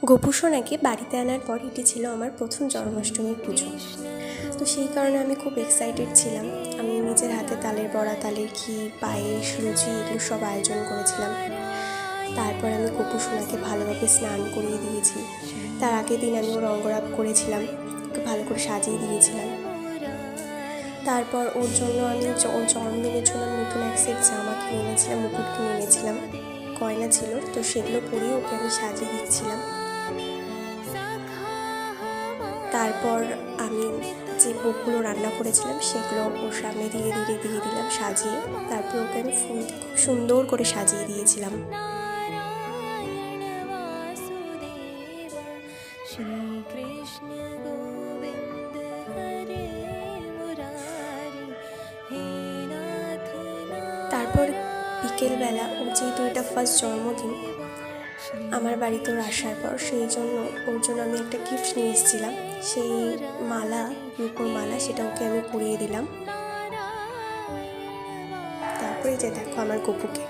গোপুসোনাকে বাড়িতে আনার পর এটি ছিল আমার প্রথম জন্মাষ্টমীর পুজো। তো সেই কারণে আমি খুব এক্সাইটেড ছিলাম। আমি নিজের হাতে তালের বড়া, তালের ক্ষীর, পায়েস, লুচি এগুলো সব আয়োজন করেছিলাম। তারপর আমি গোপুসোনাকে ভালোভাবে স্নান করিয়ে দিয়েছি। তার আগের দিন আমি ওর অঙ্গরাগ করেছিলাম, ওকে ভালো করে সাজিয়ে দিয়েছিলাম। তারপর ওর জন্য আমি ওর জন্মদিনের জন্য নতুন এক সেট জামা কিনে এনেছিলাম, মুকুট কিনে এনেছিলাম, গয়না ছিল, তো সেগুলো পরিয়ে ওকে আমি সাজিয়ে দিচ্ছিলাম। তারপর আমি যে ভোগগুলো রান্না করেছিলাম সেগুলো ওর সামনে ধীরে ধীরে দিয়ে দিলাম সাজিয়ে। তারপর ওকে আমি ফুল খুব সুন্দর করে সাজিয়ে দিয়েছিলাম। তারপর বিকেলবেলা ওর যেহেতু এটা ফার্স্ট জন্মদিন আমার বাড়িতে ওর আসার পর, সেই জন্য ওর জন্য আমি একটা গিফট নিয়ে এসেছিলাম। সেই মালা, রূপোর মালা, সেটা ওকে আমি পরিয়ে দিলাম। তারপরে যে দেখো আমার গপুকে।